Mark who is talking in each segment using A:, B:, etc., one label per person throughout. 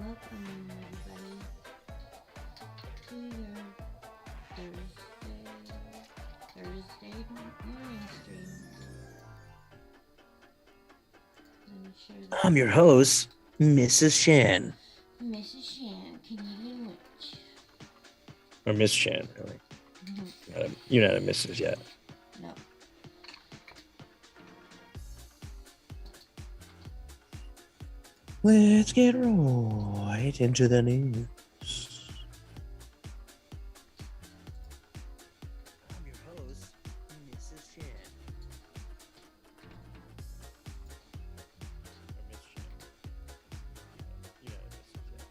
A: Welcome, everybody, to your Thursday morning stream. Let me share this.
B: I'm your host, Mrs. Shan.
A: Mrs. Shan, Canadian Witch.
B: Or Miss Shan, really. You're not a Mrs. yet.
A: No.
B: Let's get right into the news. I'm your host, Mrs. Shan. Or Miss Shan. You're not a Mrs. yet.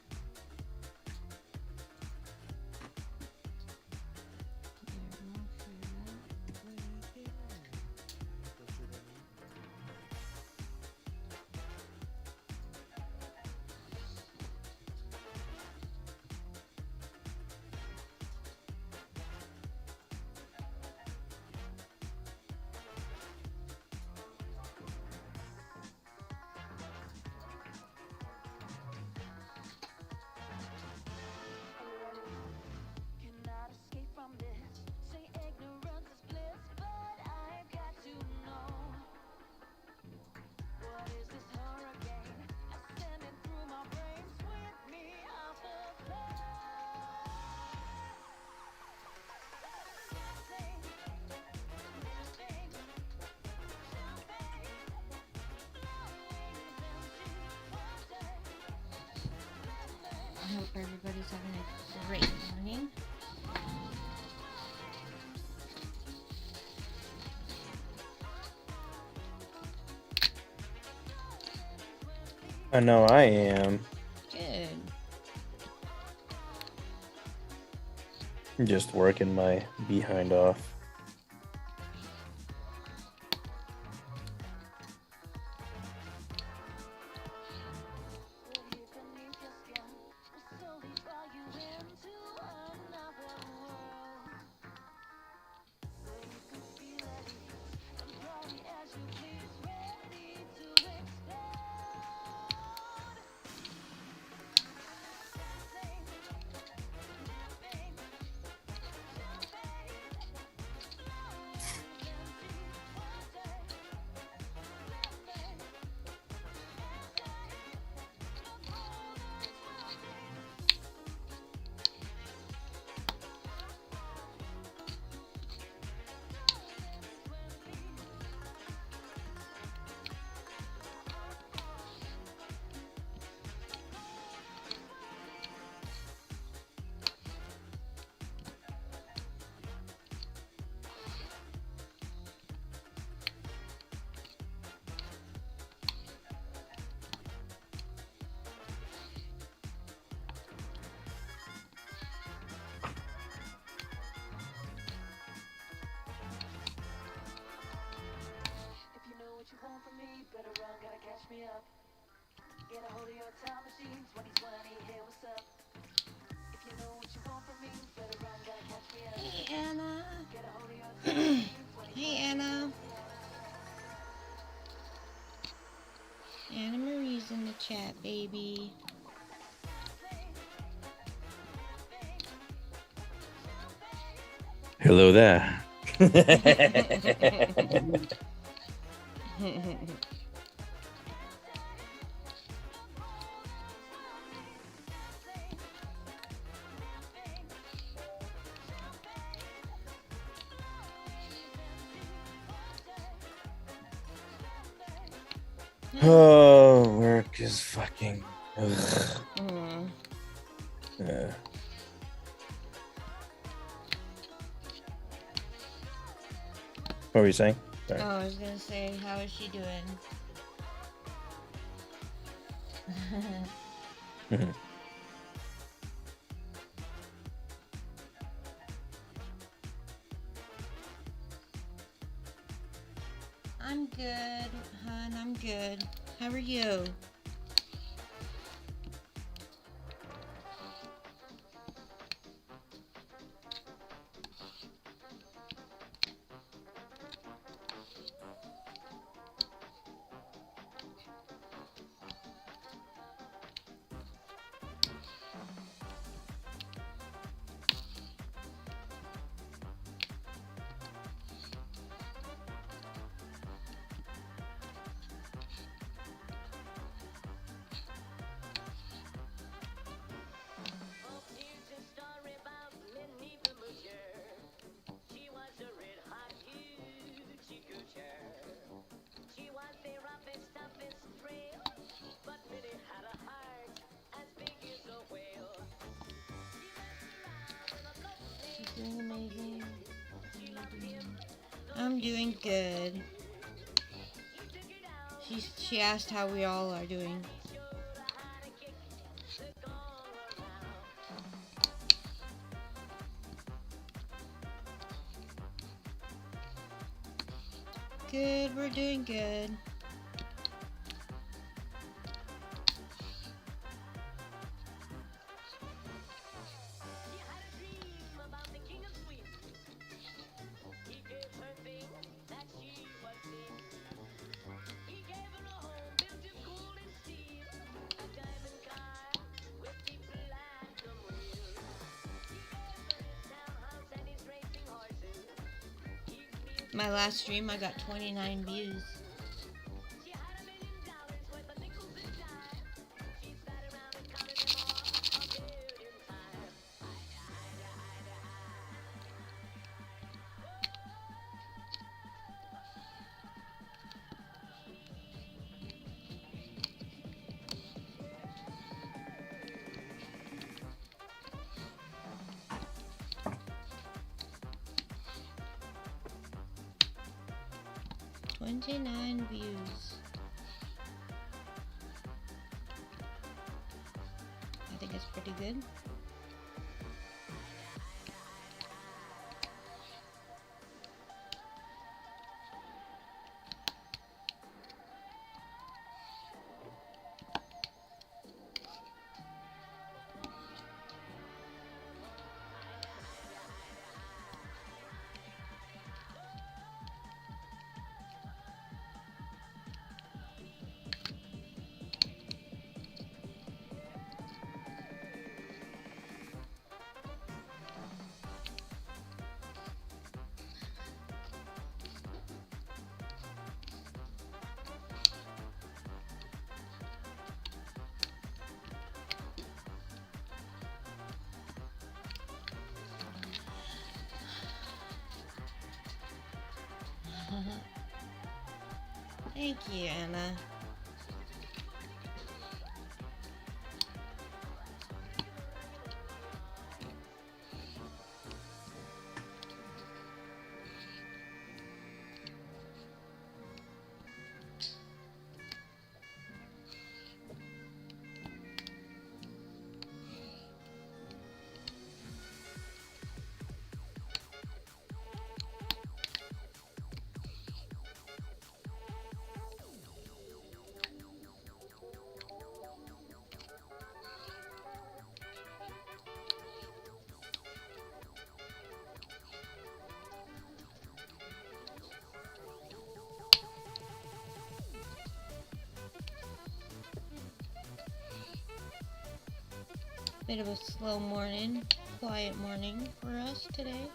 A: I hope everybody's having a great morning.
B: I know I am.
A: Good.
B: I'm just working my behind off.
A: Hey, Anna. Hey, Anna. Anna Marie's in the chat, baby.
B: Hello there. Oh, work is fucking.
A: Mm.
B: What were you saying?
A: Oh, I was gonna say, how is she doing? I'm good, hon. I'm good. How are you? Doing amazing. I'm doing good. She asked how we all are doing. Good, we're doing good. My last stream, I got 29 views. $29 views. I think it's pretty good. Thank you, Anna. Bit of a slow morning, quiet morning for us today.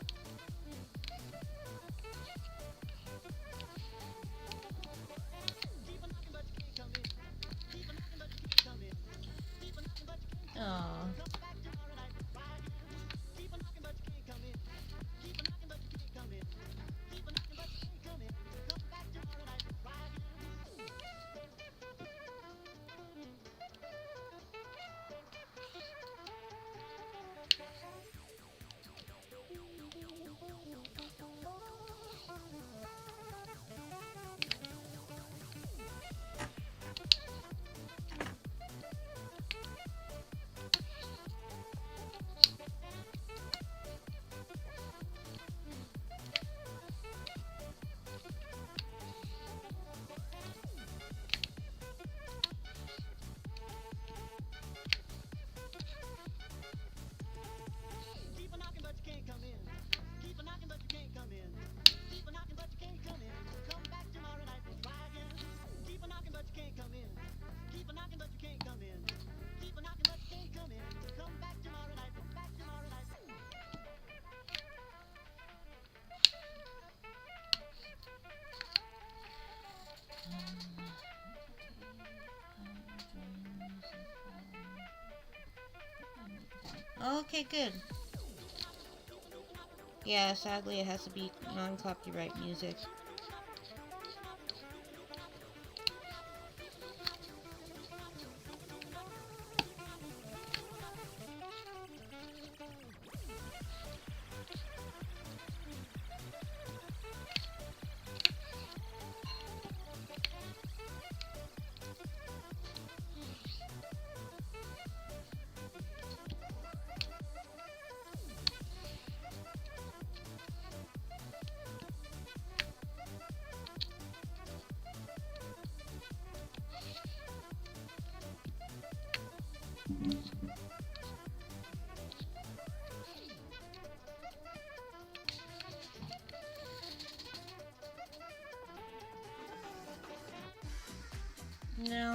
A: Aww. Okay, good. Yeah, sadly it has to be non-copyright music.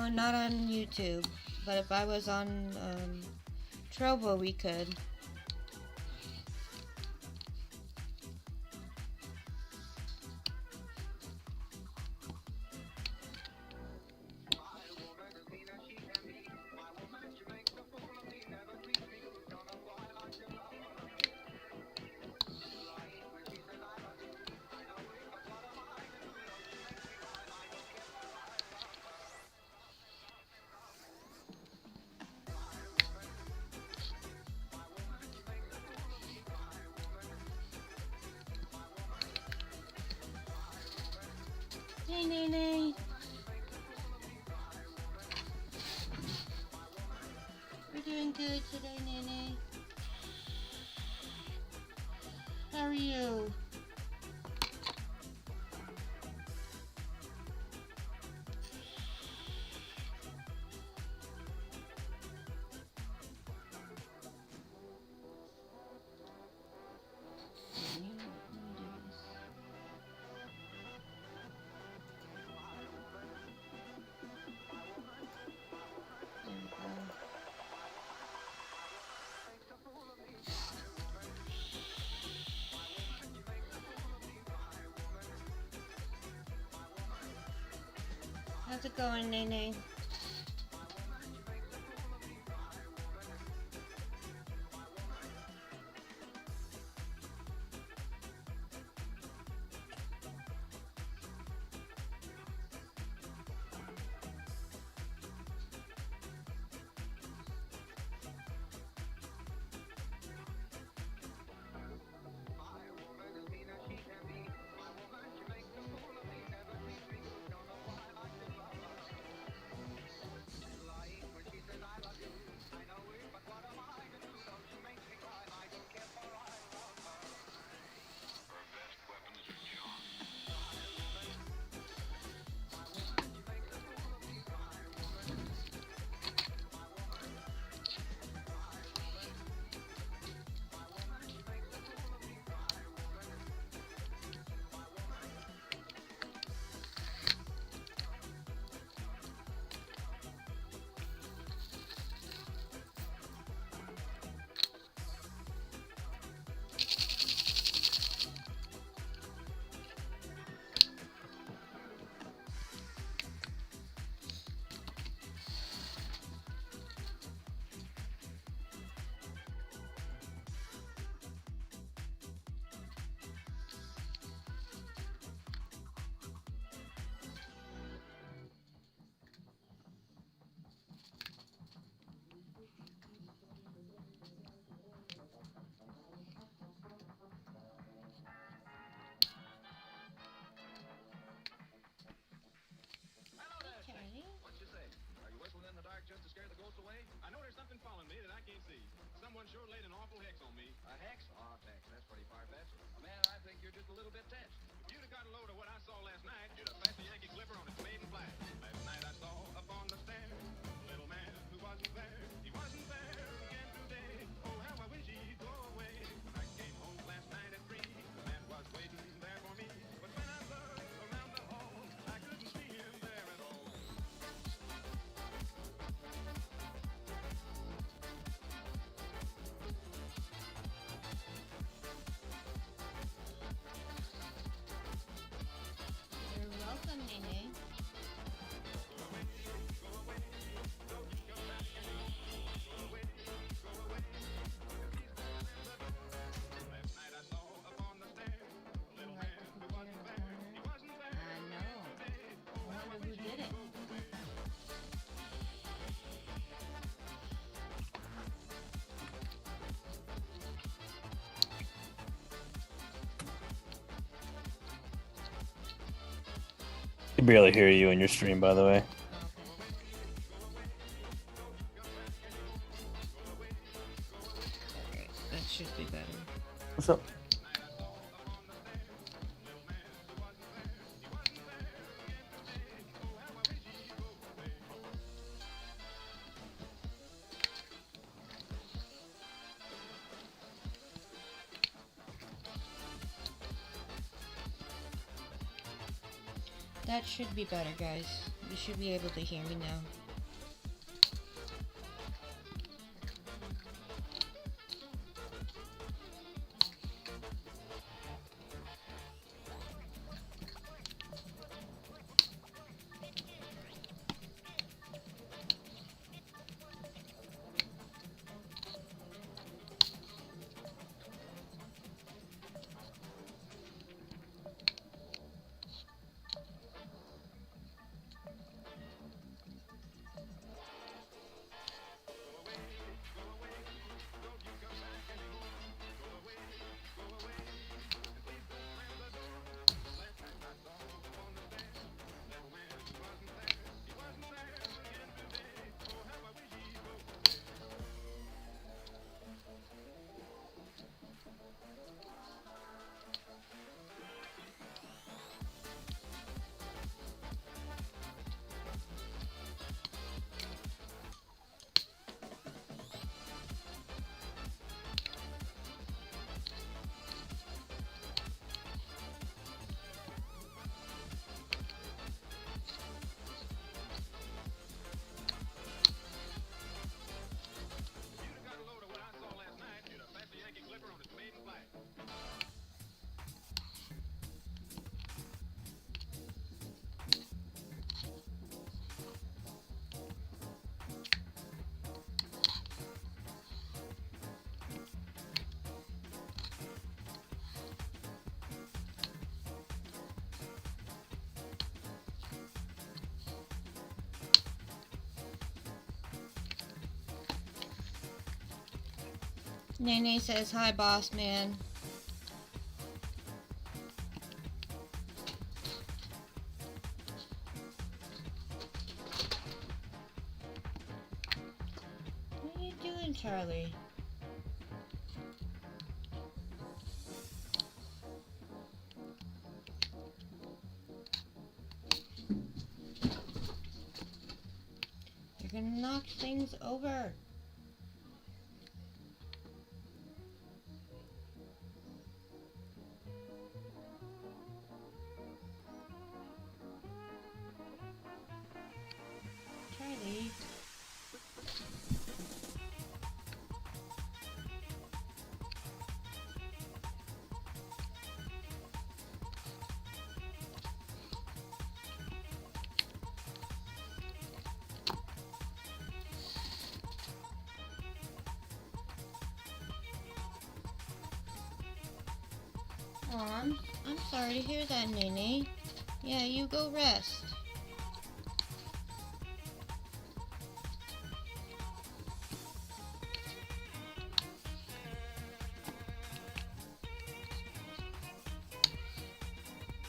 A: No, not on YouTube. But if I was on Trovo, we could. Hey, Nene. We're doing good today, Nene. How are you? How's it going, Nene?
C: Someone sure laid an awful hex on me.
D: A hex? Oh, Tex, that's pretty far-fetched. Man, I think you're just a little bit tense.
C: If you'd have got a load of what I saw last night, you'd have passed the Yankee Clipper on its maiden flight. Last night I saw up on the stairs a little man who wasn't there. He wasn't there again today. Oh, how I wish he'd go away. When I came home last night at 3, the man was waiting there for me. But when I looked around the hall, I couldn't see him there at all.
A: You're welcome, Nene.
C: Last night I saw up on the stairs a little man who wasn't there. He wasn't there.
A: I know. I wonder who did it.
B: I can barely hear you in your stream, by the way.
A: Okay, that should be better.
B: What's up?
A: That should be better, guys. You should be able to hear me now.
C: You'd have got a load of what I saw last night. You'd have passed the Yankee Clipper on its maiden flight.
A: Nene says, hi, boss man. What are you doing, Charlie? You're gonna knock things over. Charlie. Aw, I'm sorry to hear that, Nene. Yeah, you go rest.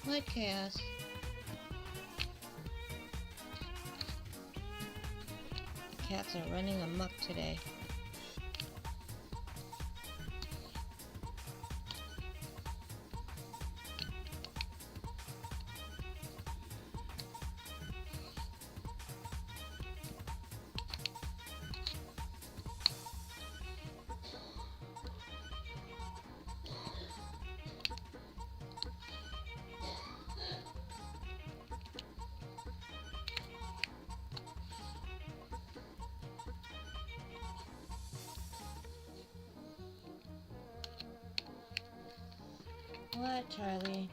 A: What, Chaos? Cats are running amok today. What, Charlie?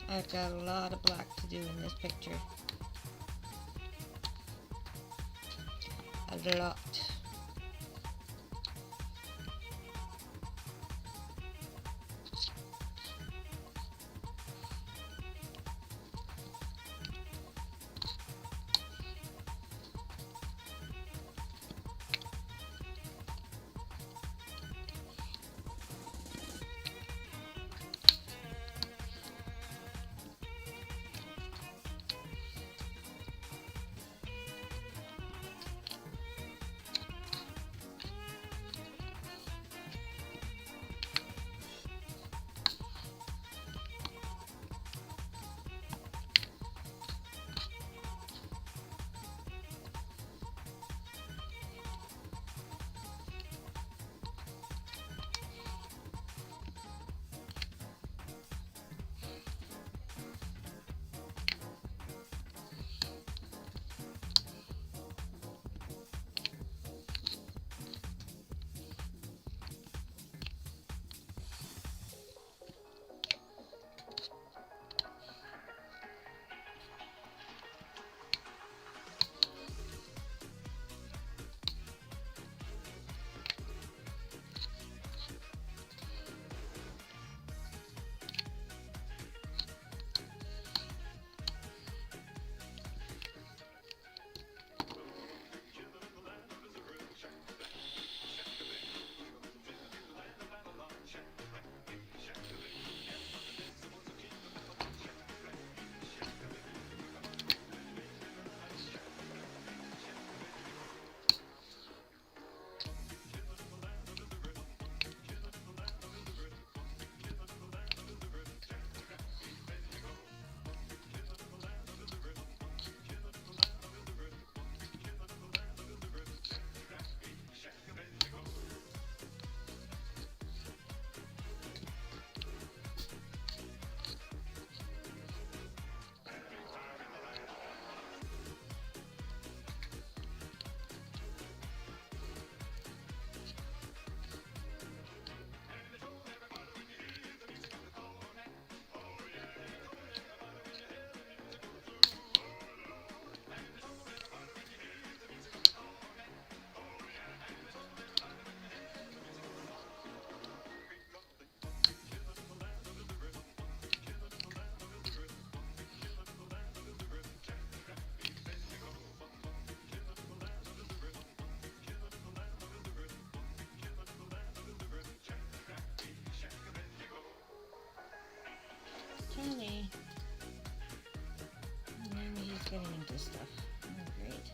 A: I've got a lot of black to do in this picture. A lot. Charlie. Maybe he's getting into stuff. Oh, great.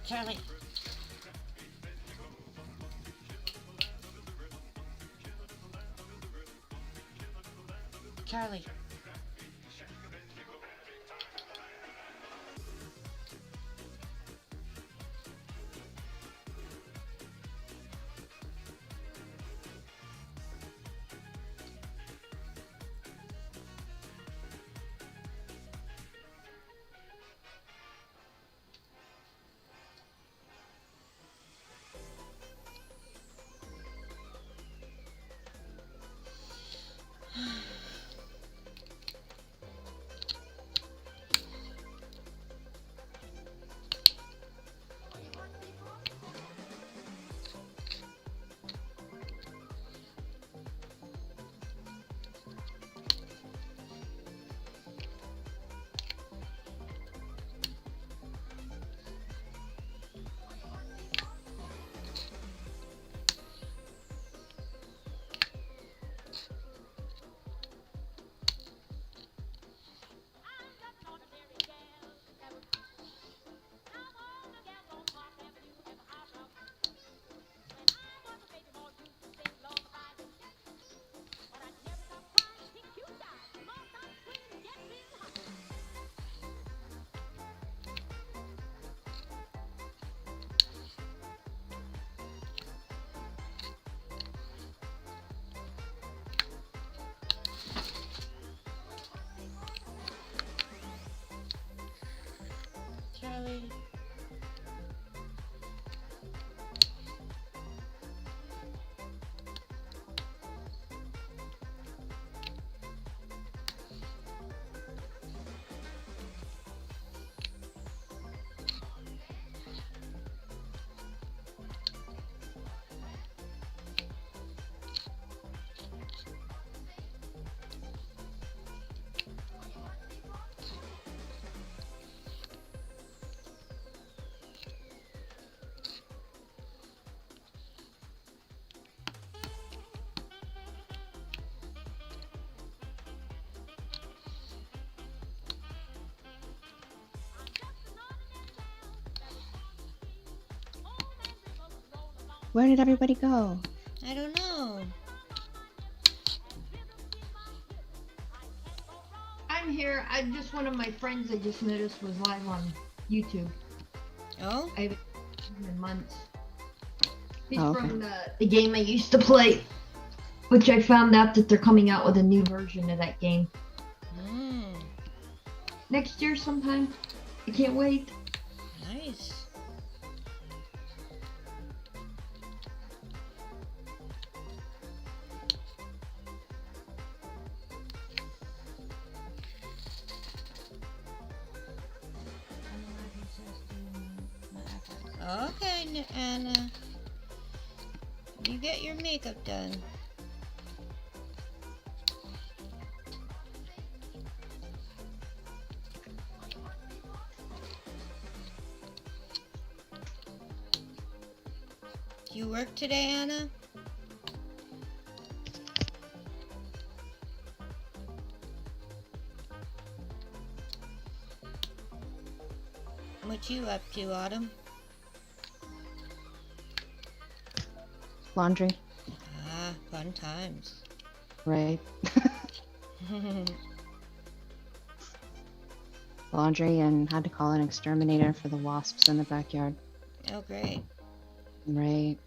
A: Charlie. Charlie. Charlie.
E: Where did everybody go?
A: I don't know.
F: I'm here. I'm just one of my friends I just noticed was live on YouTube.
A: Oh?
F: I haven't seen him in months. He's
E: Oh, okay.
F: from the game I used to play, which I found out that they're coming out with a new version of that game
A: Mm,
F: next year sometime. I can't wait.
A: nice. Okay, Anna. You get your makeup done. Do you work today, Anna? What you up to, Autumn?
E: Laundry,
A: Ah, fun times.
E: right? Laundry, and had to call an exterminator for the wasps in the backyard.
A: Oh, great.
E: Right.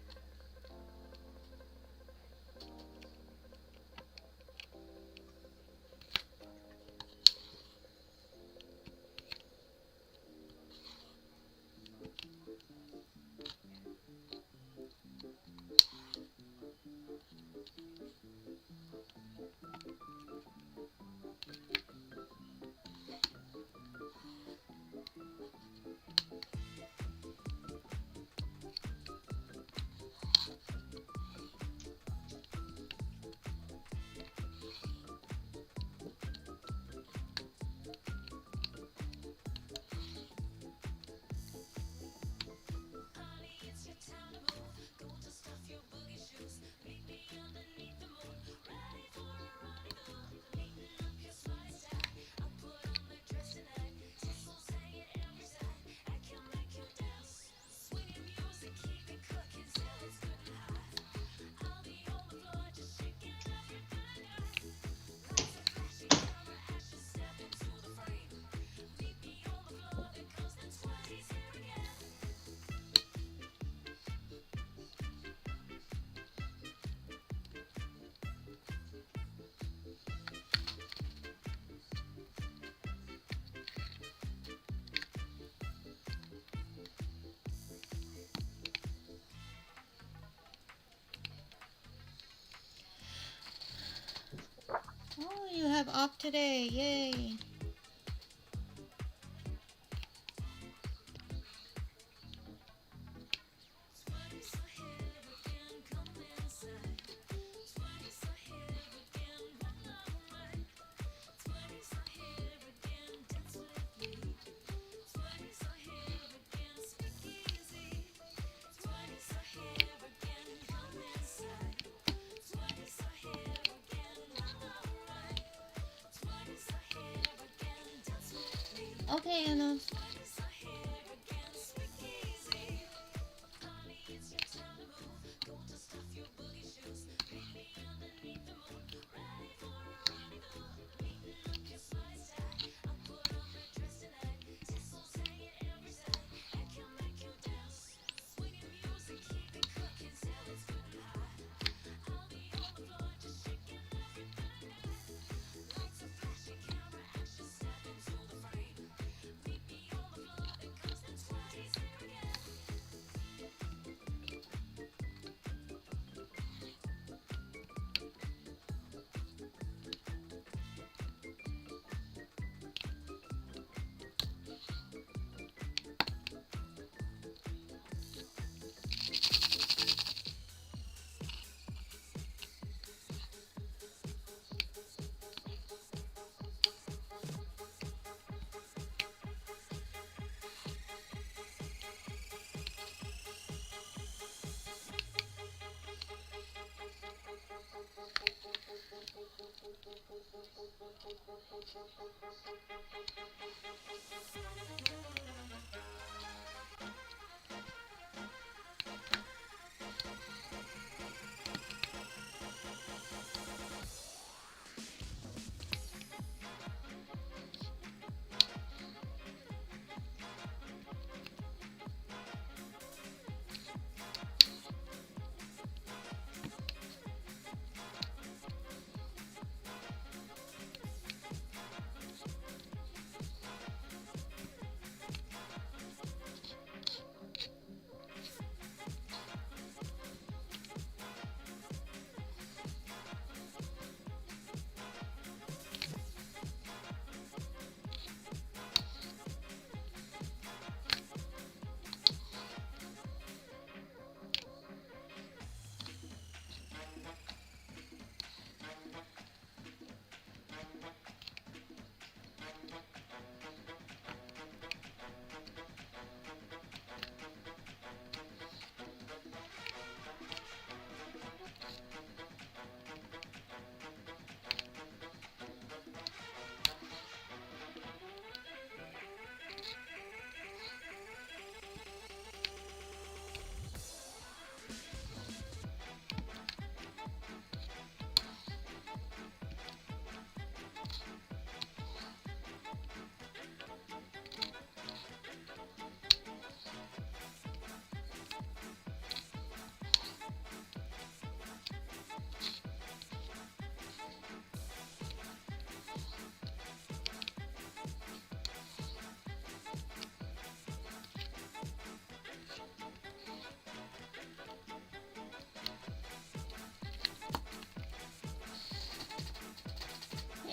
A: have off today. Yay. Okay, Anna.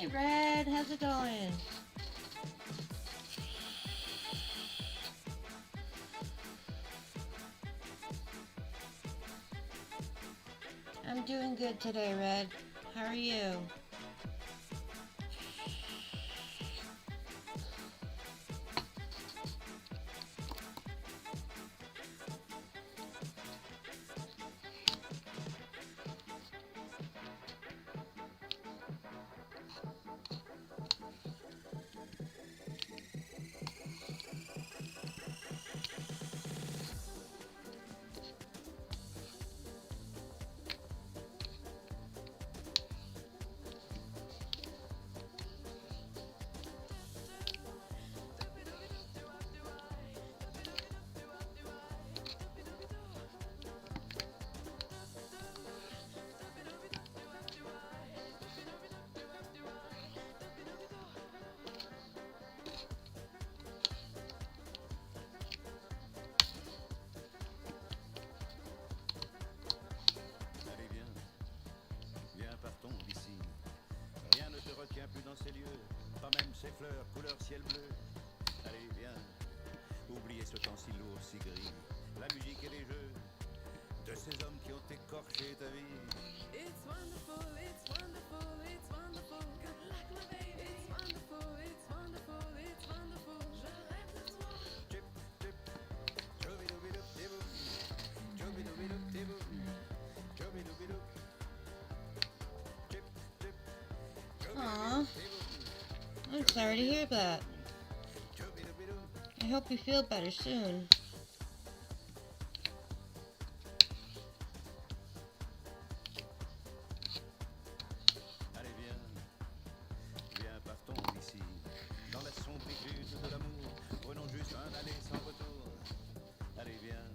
A: Hey, Red. How's it going? I'm doing good today, Red. How are you?
G: ces lieux, pas même ces fleurs couleur ciel bleu. Allez, viens, oubliez ce temps si lourd, si gris, la musique et les jeux de ces hommes qui ont écorché ta vie.
H: It's wonderful, it's wonderful, it's wonderful. Good luck, my baby. It's wonderful, it's wonderful, it's wonderful. Je rêve de toi.
G: Chip, chip, choubidoubidou-dibou, choubidoubidou-dibou, choubidoubidou. Chip, chip,
A: Aw, I'm sorry to hear that.
G: choubidoubidou.
A: I hope you feel better soon.
G: Allez, viens, viens, partons d'ici, dans la sombritude de l'amour, prenons juste un aller sans retour. Allez, viens,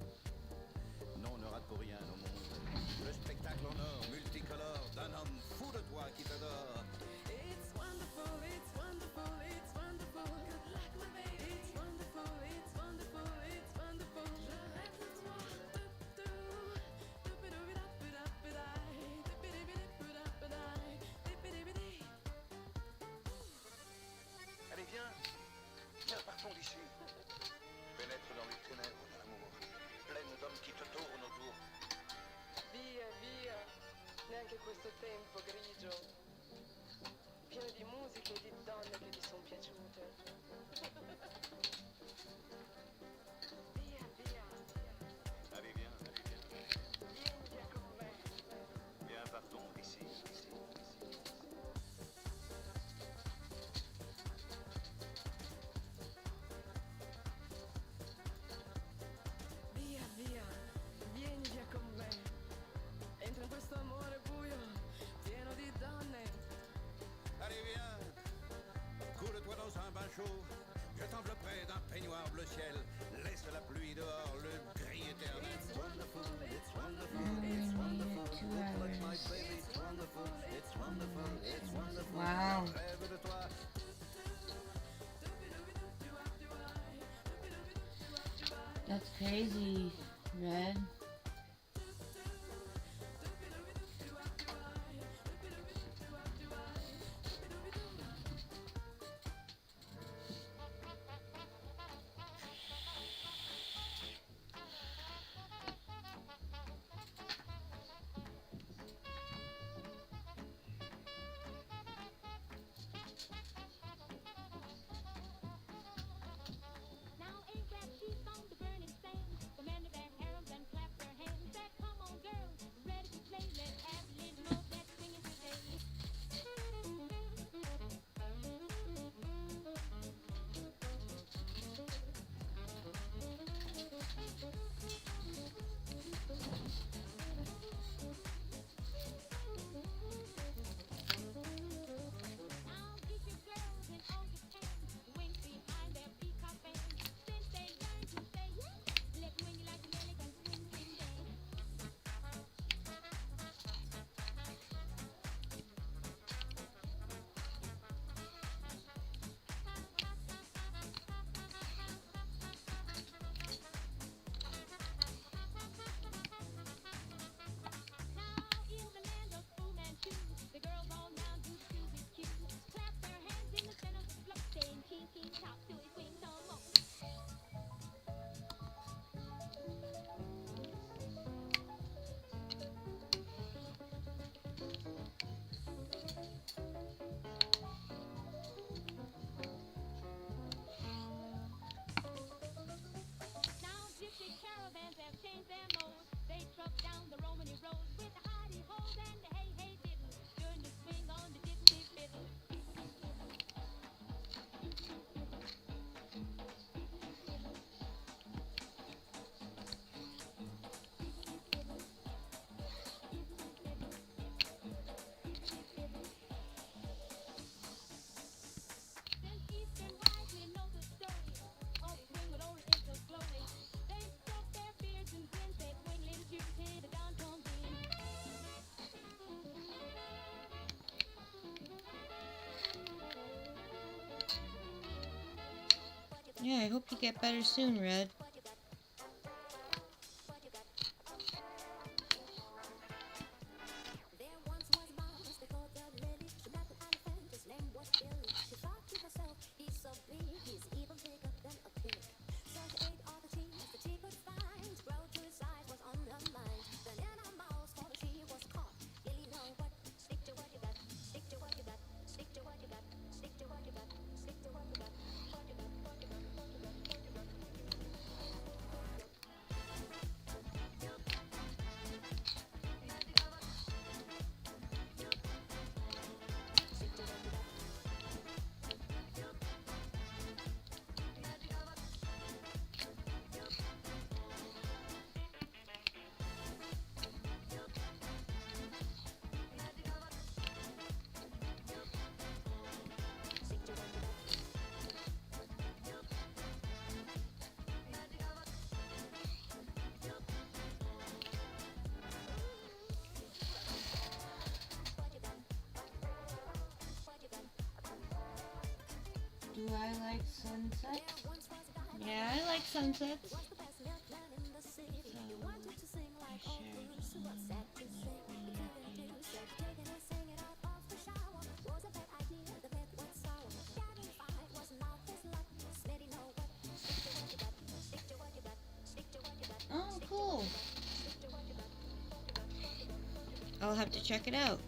G: non, on ne rate pour rien au monde, le spectacle en or, multicolore, d'un homme fou de toi qui t'adore.
H: It's wonderful, it's wonderful, it's wonderful. Good luck, my baby. It's wonderful, it's wonderful, it's wonderful. Je rêve de toi.
G: Allez, viens, viens, partons d'ici, pénètre dans les ténèbres de l'amour, pleine d'hommes qui te tournent autour.
H: Via, via, neanche questo tempo grigio, pieno di musiche e di donne che ti sono piaciute. Via, via,
G: Allez, viens,
H: vieni via con me.
G: viens, partons d'ici, d'ici.
H: Via, via, vieni via con me. Entra in questo amore buio, pieno di donne.
G: Allez, viens, coule-toi dans un bain chaud, je t'envelopperai d'un peignoir bleu ciel, laisse la pluie dehors, le gris éternel.
H: It's wonderful, it's wonderful, it's wonderful.
G: Like my baby, it's wonderful, it's wonderful, it's wonderful.
A: Wow.
G: Rêve de toi.
A: That's crazy, Red.
I: Now ain't that she's on the burning sand? The men of their harems and clap their hands. Said, come on, girls, ready to play. Let's have a little more of that swinging today. Now get your girls in August and wink behind their peacock fans. Since they learned to say yes, let's swing it like an elegant swing swing dance. Now in the land of Fu Manchu, the girls all now do Scooby Q. Clap their hands in the center of the floor, saying king, king, top, do it, swing some more. Now gypsy caravans have changed their mode. They truck down the Romany road with the hidey holes and the hey hey diddle. During the swing on the gypsy fiddle. Since Eastern wise we know the story of swing with old into glory. They stroke their beards and grin, say swing little gypsy, the dawn comes in.
A: Yeah, I hope you get better soon, Red.
I: There once was a mouse, they called that lady. She got an elephant, his name was Billy.
A: I like sunsets. Yeah, I like sunsets. So, I shared on my page. Oh, cool. I'll have to check it out.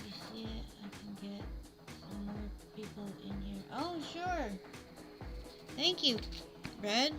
A: You see it? I can get some more people in here. Oh, sure. Thank you, Red.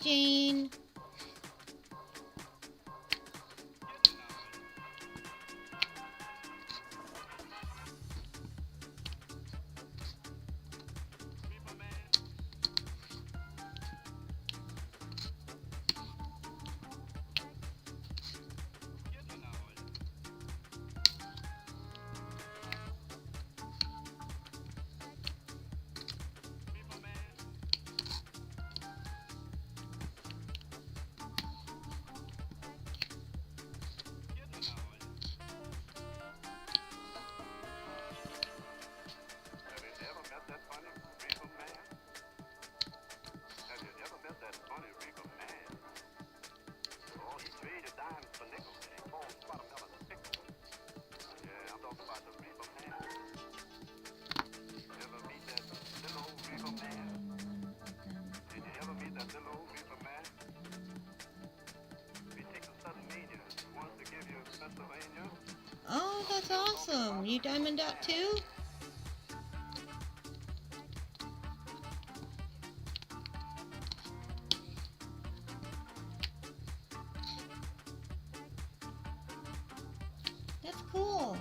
A: Jane.
C: Have you ever met that funny reefer man? Have you ever met that funny reefer man? Oh, he traded dimes for nickels and he called watermelon pickles. Yeah, I'm talking about the reefer man. Ever meet that little old reefer man? Did you ever meet that little old reefer man? He takes a sudden mania, wants to give you Pennsylvania.
A: Oh, that's awesome. You diamond out too? That's cool.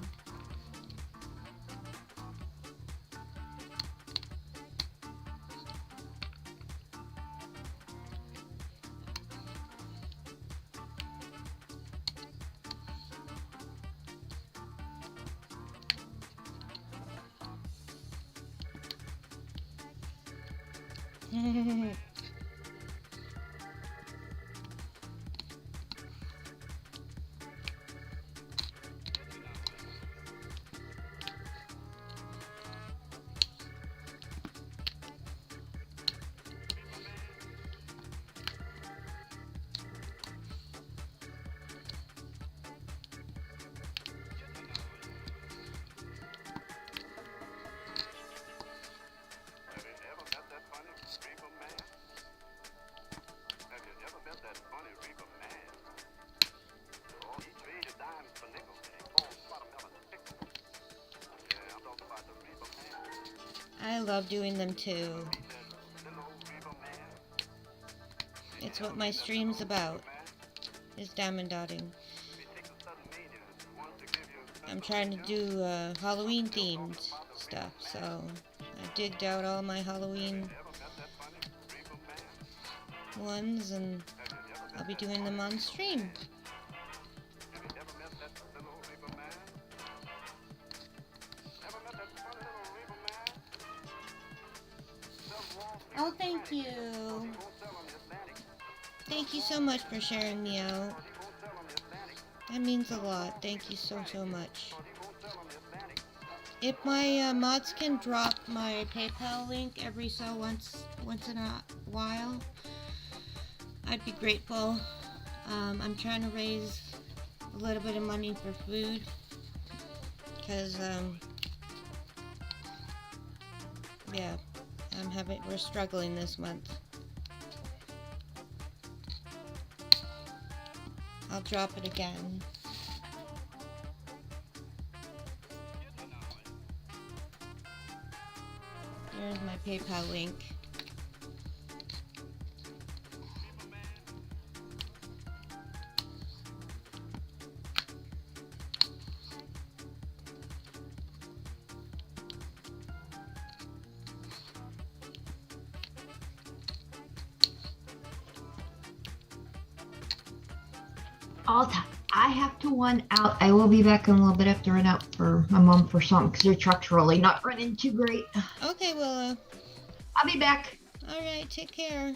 C: Have you ever met that funny reefer man? Have you ever met that funny reefer man? Oh, he traded dimes for nickels and he called watermelon pickles. Yeah, I'm talking about the reefer man.
A: I love doing them too.
C: Meet that little old reefer man.
A: It's what my stream's about, is diamond dotting.
C: He takes a sudden mania, wants to give you
A: I'm trying to do Halloween themed stuff, so I digged out all my Halloween
C: ever met that funny reefer man?
A: ones and
C: Have you ever met
A: I'll be doing them on stream.
C: Have you ever met that little old reefer man? Ever met that funny little reefer man? Sells walls and
A: Oh, thank you.
C: he won't sell on the Atlantic.
A: Thank you so much for sharing me out.
C: He won't sell on the Atlantic.
A: That means a lot. Thank you so, so much.
C: He won't sell on the Atlantic.
A: If my mods can drop my PayPal link every so once in a while, I'd be grateful. I'm trying to raise a little bit of money for food because yeah, we're struggling this month. I'll drop it again. There's my PayPal link.
F: I have to run out. I will be back in a little bit after run out for my mom for something because her truck's really not running too great.
A: Okay, Willa.
F: I'll be back.
A: All right, take care.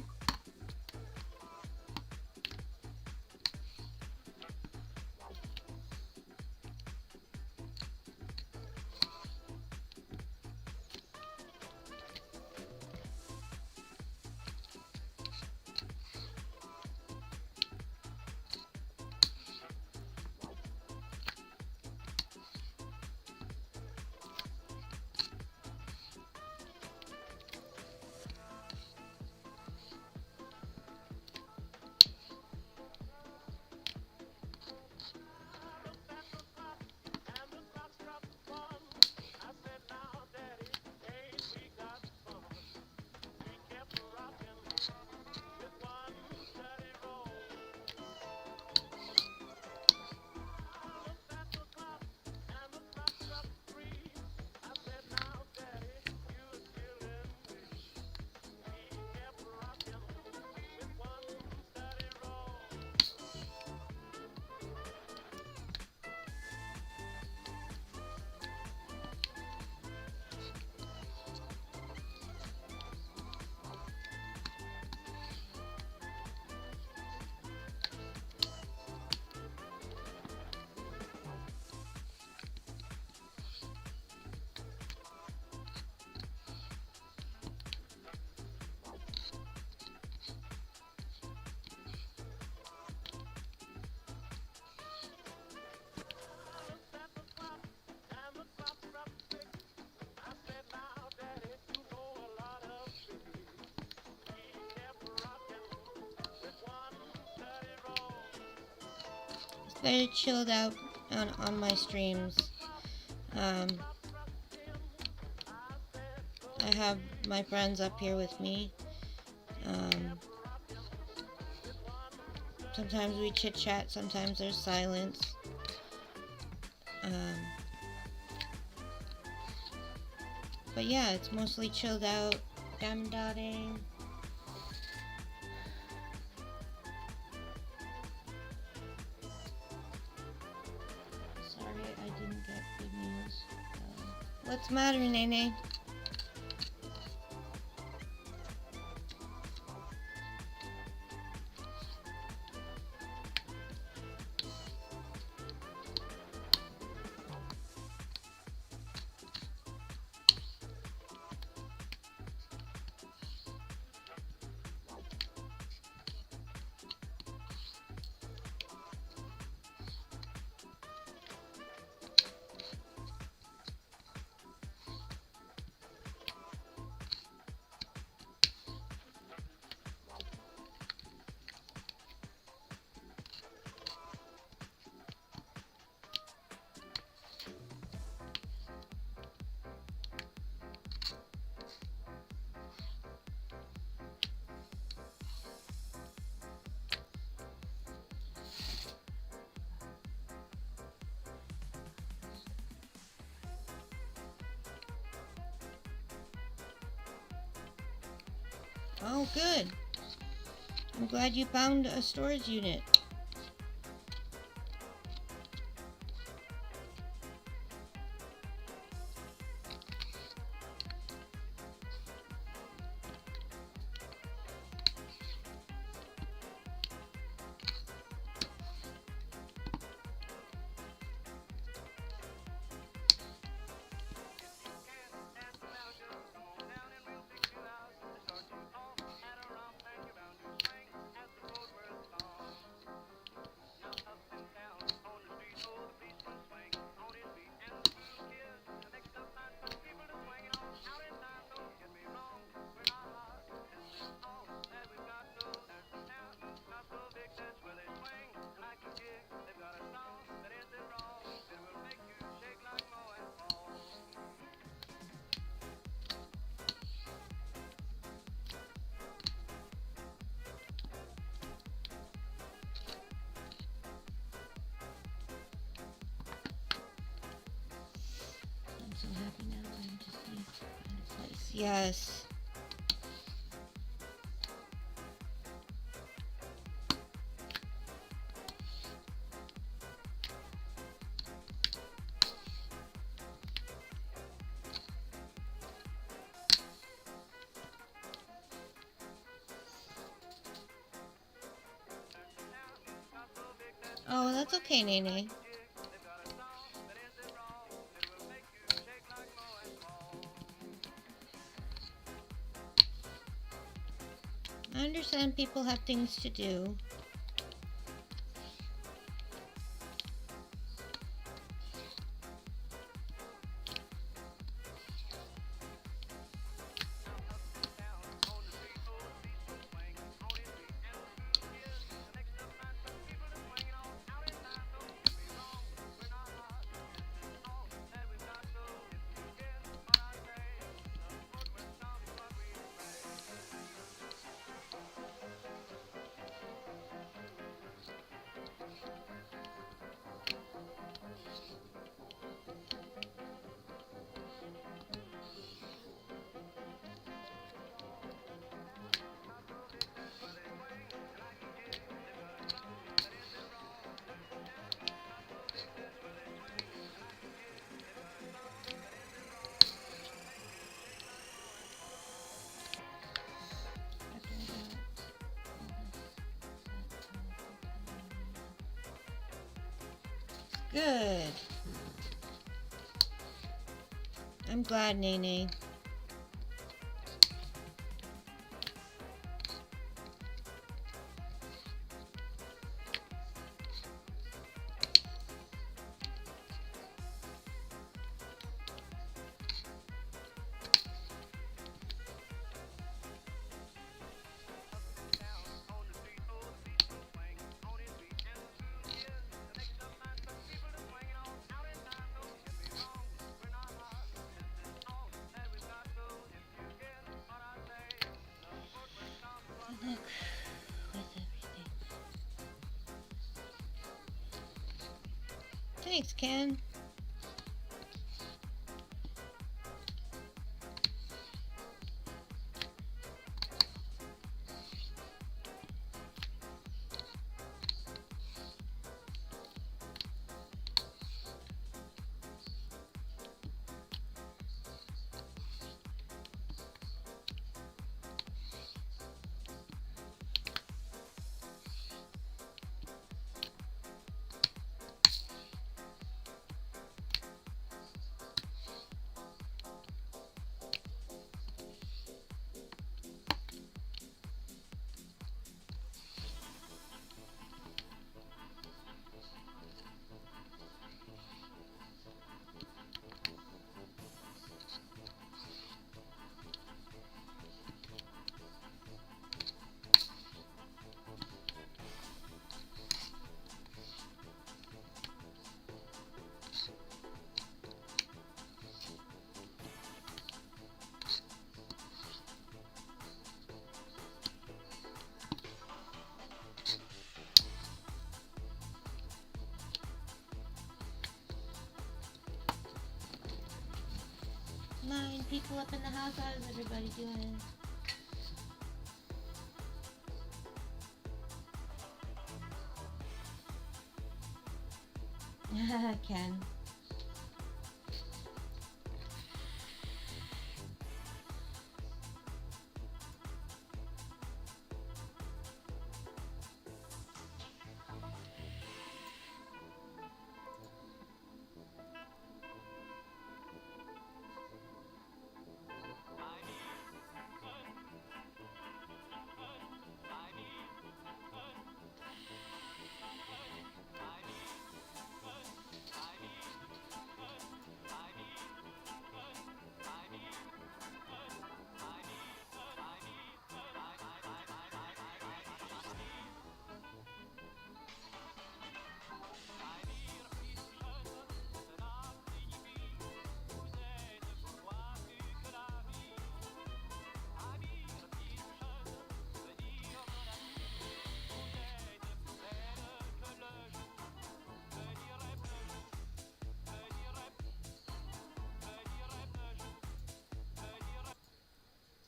A: very chilled out on my streams. I have my friends up here with me. Sometimes we chit chat, sometimes there's silence. But yeah, it's mostly chilled out, diamond dotting. Sorry, I didn't get good news. What's the matter, Nene? Oh, good. I'm glad you found a storage unit. I'm so happy now. I just need to find a place. Yes. Oh, that's okay, Nene. I understand people have things to do. Good. I'm glad, Nene. Thanks, Ken. Nine people up in the house. How's everybody doing? Ken.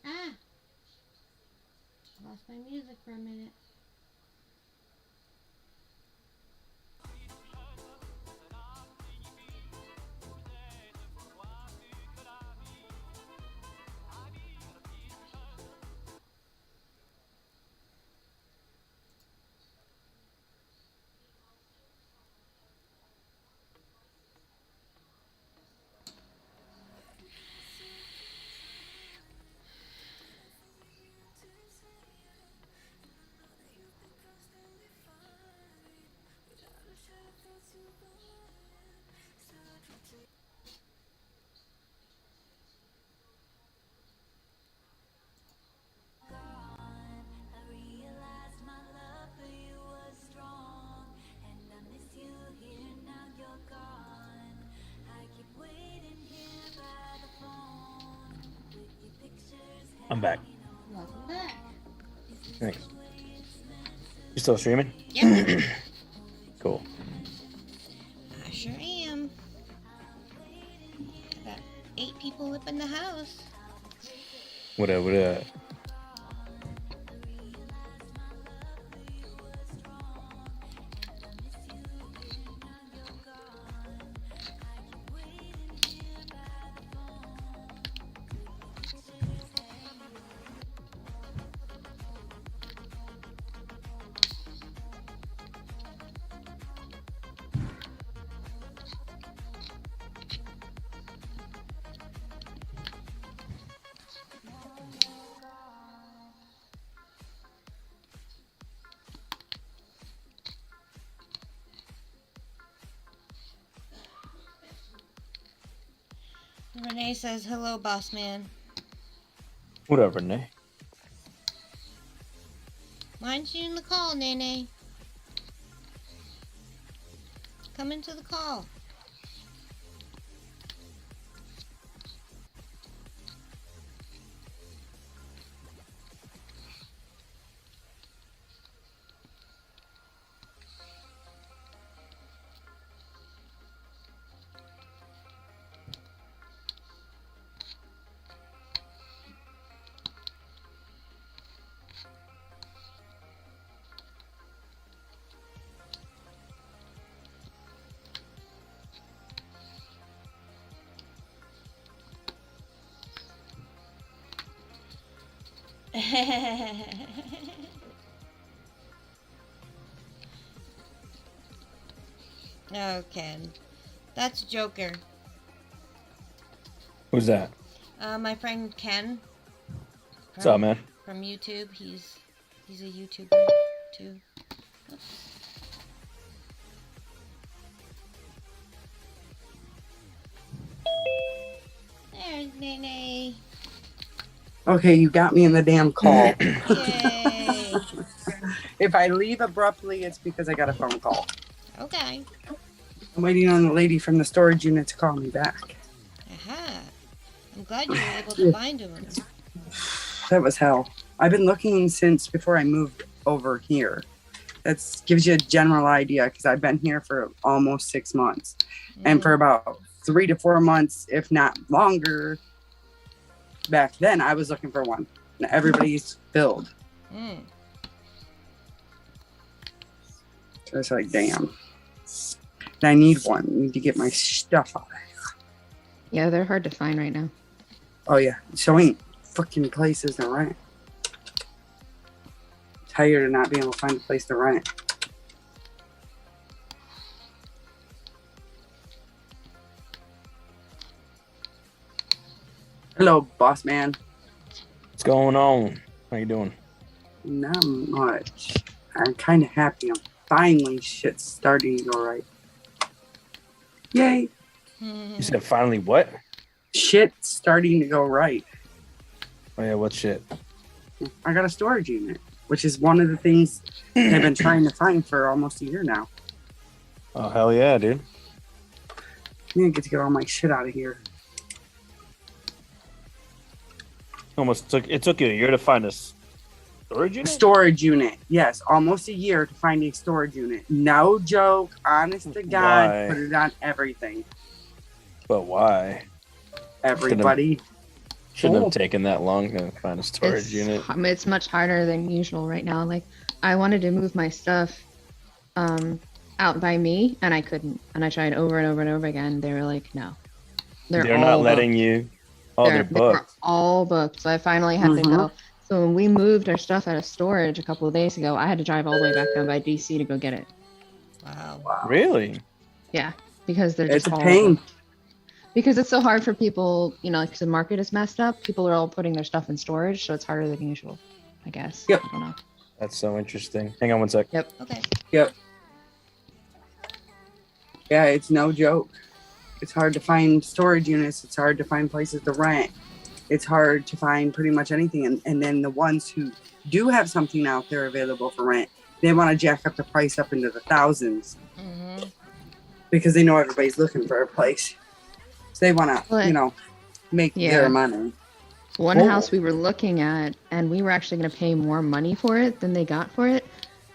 A: Ah! Lost my music for a minute.
B: I'm back.
A: Welcome back.
B: Thanks. You still streaming?
A: Yep.
B: Cool.
A: I sure am. Got 8 people up in the house.
B: What up? What up?
A: Renee says, hello, boss man.
B: What up, Renee?
A: Mine's you in the call, Nene. Come into the call. Okay. That's Joker.
B: Who's that?
A: My friend Ken.
B: What's up, man?
A: From YouTube. He's a YouTuber too. There's Nene.
J: Okay, you got me in the damn call.
A: Yay.
J: If I leave abruptly, it's because I got a phone call.
A: Okay.
J: I'm waiting on the lady from the storage unit to call me back.
A: Aha. I'm glad you were able to find him.
J: That was hell. I've been looking since before I moved over here. That gives you a general idea because I've been here for almost 6 months. And for about 3 to 4 months, if not longer, back then I was looking for one. And everybody's filled.
A: Mm.
J: So it's like, damn. I need one. I need to get my stuff out.
E: Yeah, they're hard to find right now.
J: Oh yeah, so ain't fucking places to rent. Tired of not being able to find a place to rent. Hello, boss man.
B: What's going on? How you doing?
J: Not much. I'm kind of happy. I'm finally shit's starting to go right. Yay!
B: You said finally what?
J: Shit's starting to go right.
B: Oh yeah, what shit?
J: I got a storage unit, which is one of the things I've been trying to find for almost a year now.
B: Oh hell yeah, dude.
J: I need to get all my shit out of here.
B: It took you a year to find a storage
J: A
B: unit?
J: storage unit. Yes, almost a year to find a storage unit. No joke. Honest to God,
B: Why?
J: put it on everything.
B: But why?
J: Everybody.
B: Shouldn't
J: Oh.
B: have taken that long to find a storage unit.
E: It's much harder than usual right now. Like, I wanted to move my stuff out by me, and I couldn't. And I tried over and over and over again. They were like, no.
B: They're
E: all
B: not letting
E: booked.
B: you. Oh, they're
E: They were
B: booked.
E: all booked. So I finally had to go. So when we moved our stuff out of storage a couple of days ago, I had to drive all the way back down by DC to go get it.
A: Wow.
B: Really?
E: Yeah, because they're
J: It's
E: just
J: a
E: all
J: pain.
E: because it's so hard for people, because the market is messed up. People are all putting their stuff in storage, so it's harder than usual, I guess.
J: Yep.
E: I don't know.
B: That's so interesting. Hang on one sec.
E: Yep.
A: Okay.
J: Yep. Yeah, it's no joke. It's hard to find storage units. It's hard to find places to rent. It's hard to find pretty much anything. And then the ones who do have something out there available for rent, they want to jack up the price up into the thousands
A: Mm-hmm.
J: because they know everybody's looking for a place. So they want to,
E: Well,
J: make
E: yeah.
J: their money.
E: One
J: Oh.
E: house we were looking at, and we were actually going to pay more money for it than they got for it.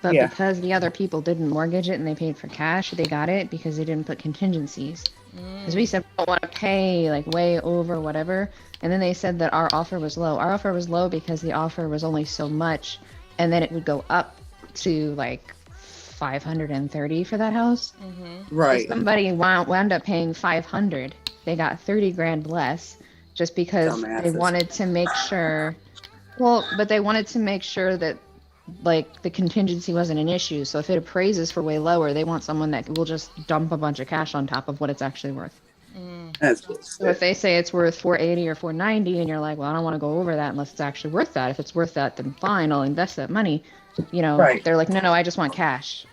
E: But
J: Yeah.
E: because the other people didn't mortgage it and they paid for cash, they got it because they didn't put contingencies. Because we said we don't want to pay like way over whatever. And then they said that our offer was low. Our offer was low because the offer was only so much. And then it would go up to like 530 for that house.
A: Mm-hmm.
J: Right.
E: Somebody wound up paying 500. They got 30 grand less just because they
J: Dumbasses.
E: wanted to make sure. Well, but they wanted to make sure that like the contingency wasn't an issue. So if it appraises for way lower, they want someone that will just dump a bunch of cash on top of what it's actually worth.
J: That's
E: So if
J: bullshit.
E: they say it's worth 480 or 490 and you're like, well, I don't want to go over that unless it's actually worth that. If it's worth that, then fine, I'll invest that money.
J: Right.
E: They're like, no, I just want cash.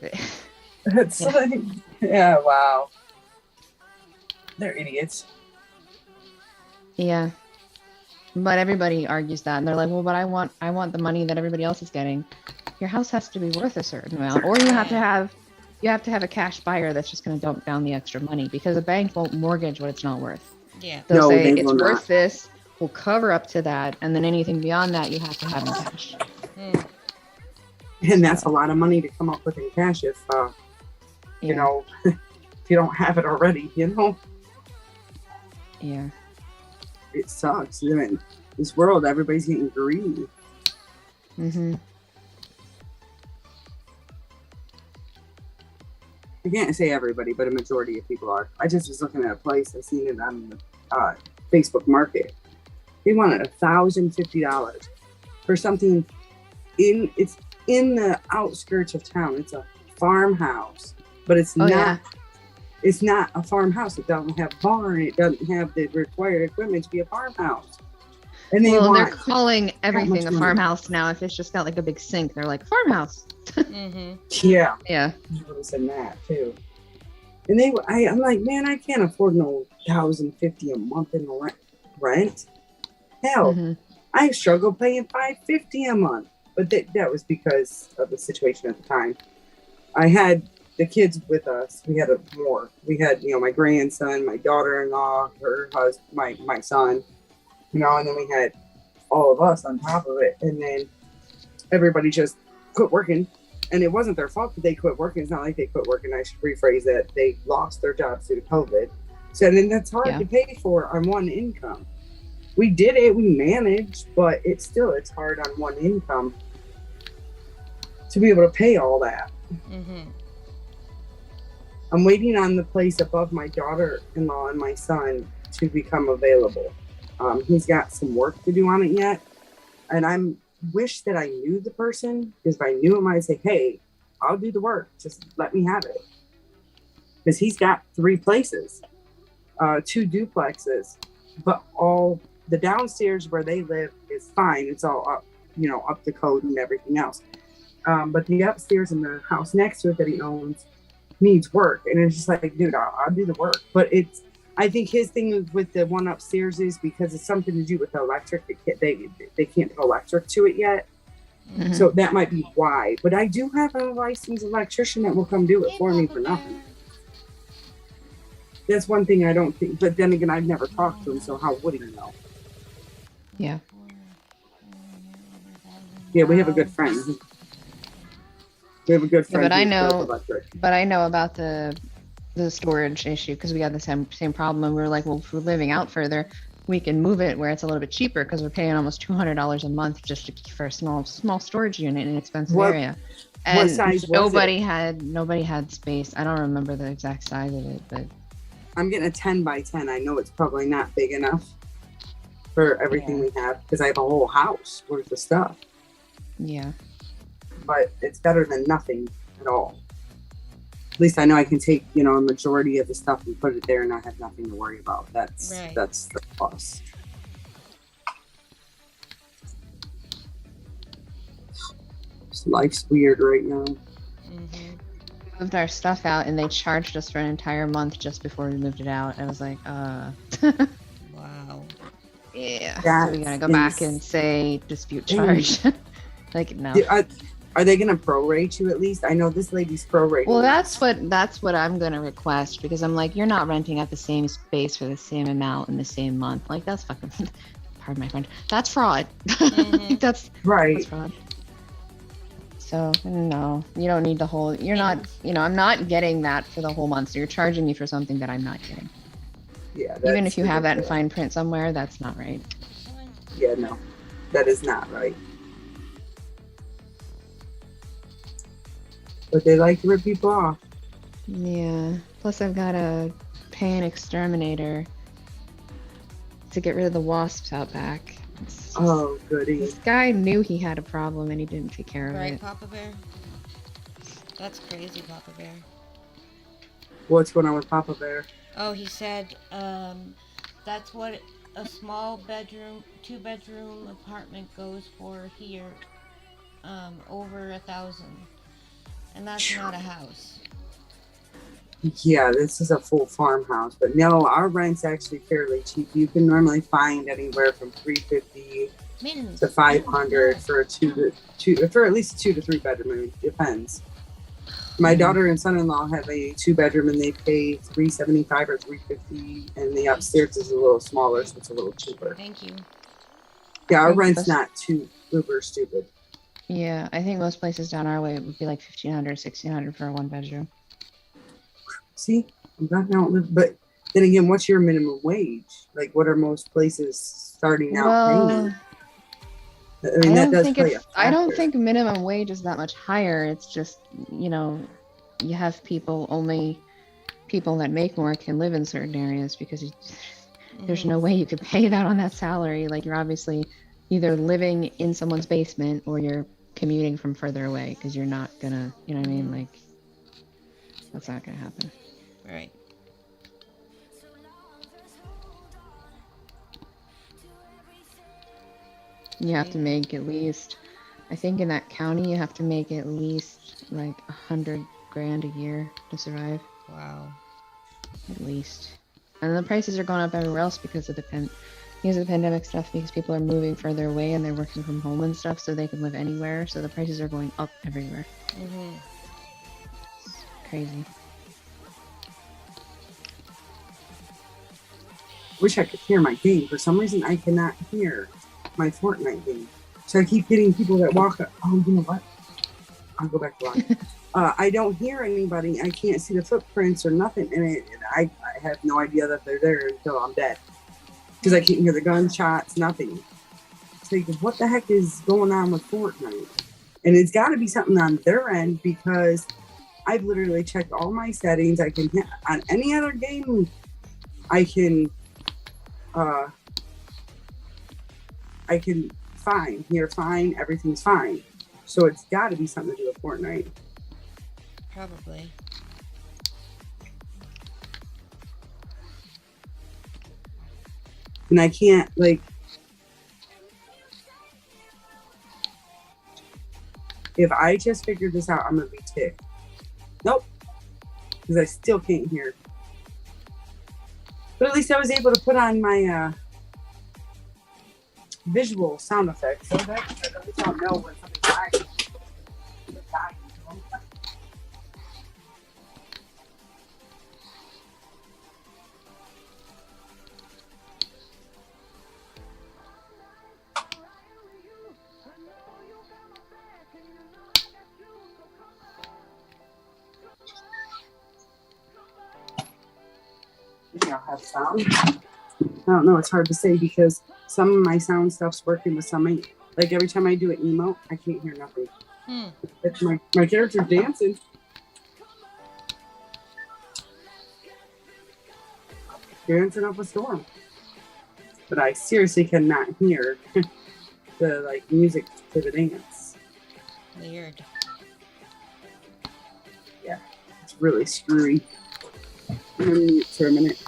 J: It's like, yeah, wow. They're idiots.
E: Yeah. But everybody argues that, and they're like, well, but I want the money that everybody else is getting. Your house has to be worth a certain amount, or you have to have a cash buyer that's just going to dump down the extra money because a bank won't mortgage what it's not worth.
A: Yeah.
E: They'll
J: No,
E: say
J: they
E: it's
J: will
E: worth
J: not.
E: this, we'll cover up to that, and then anything beyond that you have to have in cash.
A: Mm.
J: And that's a lot of money to come up with in cash if,
E: Yeah.
J: if you don't have it already,
E: Yeah.
J: It sucks. I mean, this world, everybody's getting greedy.
E: Mhm.
J: I can't say everybody, but a majority of people are. I just was looking at a place. I seen it on the Facebook Market. They wanted $1,050 for something it's in the outskirts of town. It's a farmhouse, but it's
E: Oh,
J: not.
E: yeah.
J: It's not a farmhouse. It doesn't have barn. It doesn't have the required equipment to be a farmhouse. And they
E: Well, they're
J: want
E: calling everything a
J: money.
E: farmhouse now. If it's just got like a big sink, they're like farmhouse.
A: Mm-hmm.
J: yeah.
E: Yeah.
J: And that too. And I'm like, man, I can't afford no $1,050 a month in rent. Hell,
E: Mhm.
J: I struggle paying $550 a month, but that was because of the situation at the time. I had the kids with us. We had more. We had, my grandson, my daughter-in-law, her husband, my son, and then we had all of us on top of it. And then everybody just quit working. And it wasn't their fault that they quit working. It's not like they quit working. I should rephrase that. They lost their jobs due to COVID. So then that's hard
E: Yeah.
J: to pay for on one income. We did it. We managed, but it's hard on one income to be able to pay all that.
A: Mm-hmm.
J: I'm waiting on the place above my daughter-in-law and my son to become available. He's got some work to do on it yet. And I'm wish that I knew the person, because if I knew him, I'd say, hey, I'll do the work. Just let me have it. Because he's got 3 places, 2 duplexes, but all the downstairs where they live is fine. It's all up, up to code and everything else. But the upstairs in the house next to it that he owns needs work. And it's just like, dude, I'll do the work. But I think his thing with the one upstairs is because it's something to do with the electric. They can't put electric to it yet.
E: Mhm.
J: So that might be why. But I do have a licensed electrician that will come do it for me for nothing. That's one thing I don't think. But then again, I've never talked to him, so how would he know?
E: Yeah.
J: Yeah, we have a good friend. We have a good
E: Yeah,
J: friend.
E: but I
J: who does
E: know-
J: electric.
E: But I know about the storage issue because we had the same problem, and we were like, well, if we're living out further, we can move it where it's a little bit cheaper because we're paying almost $200 a month just for a small storage unit in an expensive
J: What-
E: area. And
J: size was
E: nobody had space. I don't remember the exact size of it, but
J: I'm getting a 10 by 10. I know it's probably not big enough for everything we have because I have a whole house worth of stuff.
E: yeah.
J: But it's better than nothing at all. At least I know I can take, a majority of the stuff and put it there and I have nothing to worry about. That's
A: Right.
J: that's the plus. Life's weird right now.
A: Mm-hmm.
E: Moved our stuff out and they charged us for an entire month just before we moved it out. I was like,
A: Wow.
E: yeah. So
J: That
E: we gotta go back
J: is-
E: and say dispute charge. Like, no.
J: Are they gonna prorate you at least? I know this lady's prorating.
E: Well, that's what I'm gonna request because I'm like, you're not renting at the same space for the same amount in the same month. Like, that's fucking, pardon my French. That's fraud.
A: Mhm.
E: that's
J: right.
E: fraud. So no, you don't need the whole. You're not. I'm not getting that for the whole month. So you're charging me for something that I'm not getting.
J: Yeah.
E: Even
J: that's
E: if you have that in
J: ridiculous.
E: fine print somewhere, that's not right.
J: Yeah, no, that is not right. But they like to rip people off.
E: Yeah. Plus, I've got to pay an exterminator to get rid of the wasps out back. It's just-
J: Oh, goody.
E: This guy knew he had a problem and he didn't take care of
A: Right,
E: it.
A: Papa Bear? That's crazy, Papa Bear.
J: What's going on with Papa Bear?
A: Oh, he said, that's what a small bedroom, 2-bedroom apartment goes for here, over 1,000. And that's not a house.
J: Yeah, this is a full farmhouse, but no, our rent's actually fairly cheap. You can normally find anywhere from $350
A: Mittens.
J: to $500 for for at least a 2 to 3 bedroom. It depends. My daughter and son-in-law have a 2-bedroom and they pay $375 or $350, and the upstairs is a little smaller, so it's a little cheaper.
A: Thank you.
J: Yeah, our
E: Thanks,
J: rent's
E: that's-
J: not too uber stupid.
E: Yeah, I think most places down our way it would be like $1,500, $1,600 for a 1-bedroom.
J: See, I'm glad I don't live. But then again, what's your minimum wage? Like, what are most places starting out
E: Well,
J: paying? I
E: I
J: mean, that
E: don't
J: does
E: think
J: play a
E: it's. I don't
J: factor.
E: think minimum wage is that much higher. It's just you have only people that make more can live in certain areas because there's no way you could pay that on that salary. Like you're obviously, either living in someone's basement or you're commuting from further away because you're not gonna, you know what I mean? Like, that's not gonna happen.
A: Right.
E: You have to make at least, I think in that county, you have to make at least like 100 grand a year to survive,
A: Wow.
E: at least. And the prices are going up everywhere else because of because of the pandemic stuff, because people are moving further away and they're working from home and stuff, so they can live anywhere. So the prices are going up everywhere.
A: Mm-hmm.
E: Crazy.
J: Wish I could hear my game. For some reason, I cannot hear my Fortnite game. So I keep getting people that walk up. Oh, you know what? I'll go back to line. I don't hear anybody. I can't see the footprints or nothing. And I have no idea that they're there until I'm dead. Because I can't hear the gunshots, nothing. It's like, what the heck is going on with Fortnite? And it's got to be something on their end because I've literally checked all my settings. I can hit on any other game. I can hear fine, everything's fine. So it's got to be something to do with Fortnite.
A: Probably.
J: And I can't, like, if I just figured this out, I'm going to be ticked. Nope. Because I still can't hear. But at least I was able to put on my visual sound effects. So that at least I'll know when something's dying. Maybe I'll have sound. I don't know. It's hard to say because some of my sound stuff's working with some ain't. Like every time I do an emote, I can't hear nothing. It's my character's dancing. Dancing up a storm. But I seriously cannot hear the like music to the dance.
A: Weird.
J: Yeah, it's really screwy. I'm gonna mute for a minute.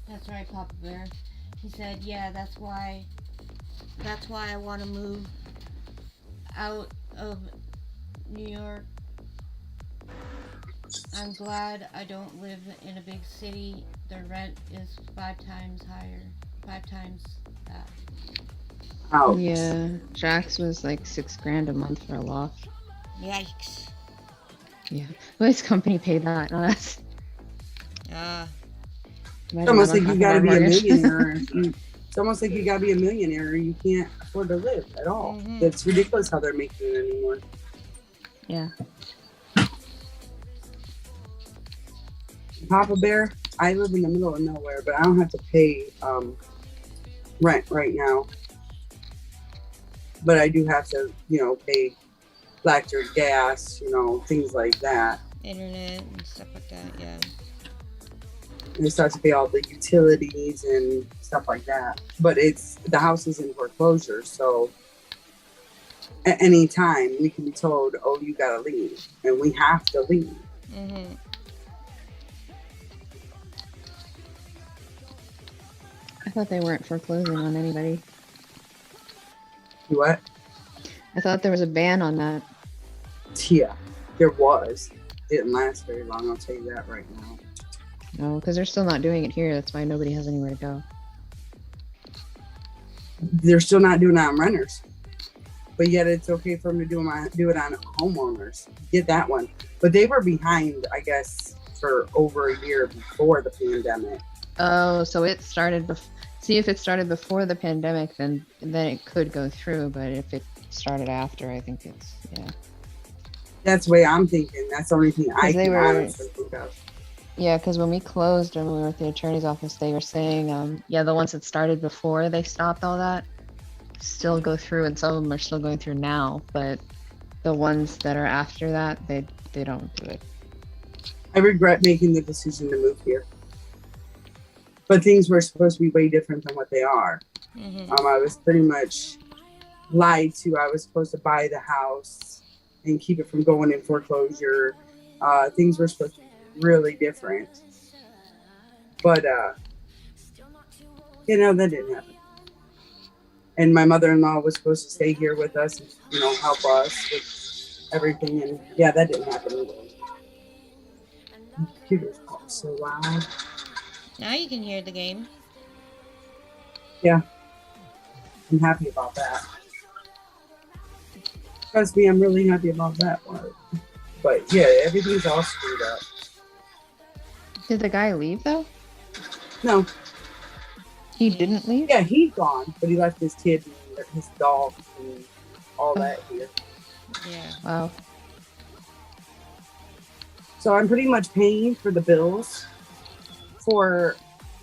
A: That's right, Papa Bear. He said, yeah, that's why I want to move out of New York. I'm glad I don't live in a big city. The rent is 5 times higher. 5 times that.
J: Ouch.
E: Yeah, Jack's was like 6 grand a month for a loft.
A: Yikes.
E: Yeah, well, his company paid that, not us.
J: It's almost like you gotta be a
E: mortgage.
J: millionaire. It's almost like you gotta be a millionaire or you can't afford to live at all. It's ridiculous how they're making it anymore.
E: Yeah.
J: Papa Bear, I live in the middle of nowhere, but I don't have to pay rent right now. But I do have to, pay electric, gas, things like that.
A: Internet and stuff like that, yeah.
J: And I start to pay all the utilities and stuff like that. But the house is in foreclosure, so at any time we can be told, oh, you gotta leave. And we have to leave.
A: Mm-hmm.
E: I thought they weren't foreclosing on anybody.
J: What?
E: I thought there was a ban on that.
J: Yeah, there was. Didn't last very long, I'll tell you that right now.
E: No, because they're still not doing it here. That's why nobody has anywhere to go.
J: They're still not doing it on renters. But yet it's okay for them to do it on homeowners. Get that one. But they were behind, I guess, for over a year before the pandemic.
E: Oh, so it started see, if it started before the pandemic, then it could go through. But if it started after, I think it's, yeah.
J: That's the way I'm thinking. That's the only thing I
E: they
J: can
E: were-
J: honestly think of.
E: Yeah, because when we closed and we were at the attorney's office, they were saying, the ones that started before they stopped all that still go through, and some of them are still going through now. But the ones that are after that, they don't do it.
J: I regret making the decision to move here. But things were supposed to be way different than what they are.
A: Mm-hmm.
J: I was pretty much lied to. I was supposed to buy the house and keep it from going in foreclosure. Things were supposed to be really different. But, that didn't happen. And my mother-in-law was supposed to stay here with us and, help us with everything. And yeah, that didn't happen either. The computer's so loud.
A: Now you can hear the game.
J: Yeah. I'm happy about that. Trust me, I'm really happy about that one. But yeah, everything's all screwed up.
E: Did the guy leave though?
J: No.
E: He didn't leave?
J: Yeah, he's gone, but he left his kid and his dogs and all that here.
A: Yeah.
E: Wow.
J: So I'm pretty much paying for the bills for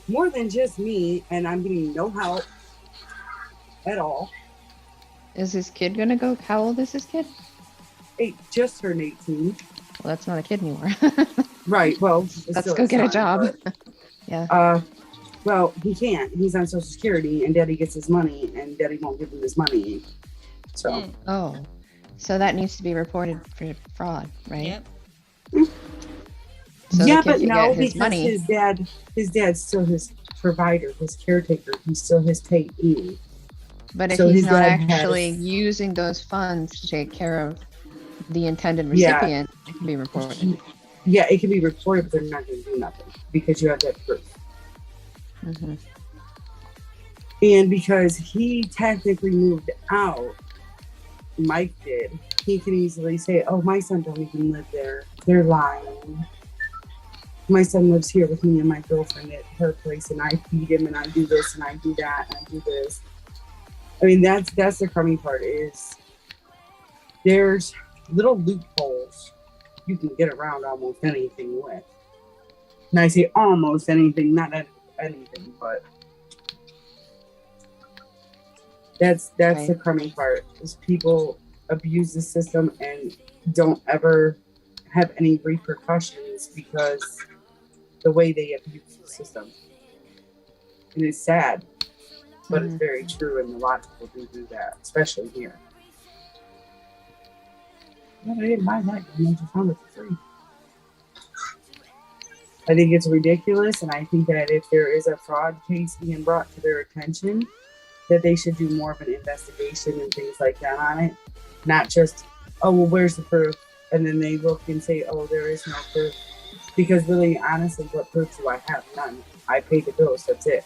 J: more than just me, and I'm getting no help at all.
E: Is his kid gonna go? How old is his kid?
J: Just turned 18.
E: Well, that's not a kid anymore.
J: Right. Well, it's
E: Let's
J: still
E: go
J: his
E: get a
J: son,
E: job.
J: but,
E: Yeah.
J: well, he can't. He's on Social Security, and Daddy gets his money, and Daddy won't give him his money. So
A: Mm.
E: Oh. So that needs to be reported for fraud, right?
A: Yep.
E: So
J: yeah,
E: the kid
J: but
E: can
J: no,
E: get his
J: because
E: money.
J: his dad's still his provider, his caretaker. He's still his payee.
E: But if
J: so
E: he's
J: his
E: not
J: dad
E: actually
J: has-
E: using those funds to take care of the intended
J: Yeah.
E: recipient, it can be reported.
J: Yeah, it can be reported, but they're not going to do nothing because you have that proof.
E: Hmm.
J: And because he technically moved out, Mike did. He can easily say, "Oh, my son don't even live there. They're lying. My son lives here with me and my girlfriend at her place, and I feed him, and I do this, and I do that, and I do this." I mean, that's the crummy part is there's little loopholes you can get around almost anything with. And I say almost anything, not anything, but that's
E: Right.
J: the crummy part is people abuse the system and don't ever have any repercussions because the way they abuse the system. And it's sad, but it's very true, and a lot of people do that, especially here. No, I didn't buy that. I just found it for free. I think it's ridiculous, and I think that if there is a fraud case being brought to their attention, that they should do more of an investigation and things like that on it. Not just, oh, well, where's the proof? And then they look and say, oh, there is no proof. Because really, honestly, what proof do I have? None. I paid the bills, that's it.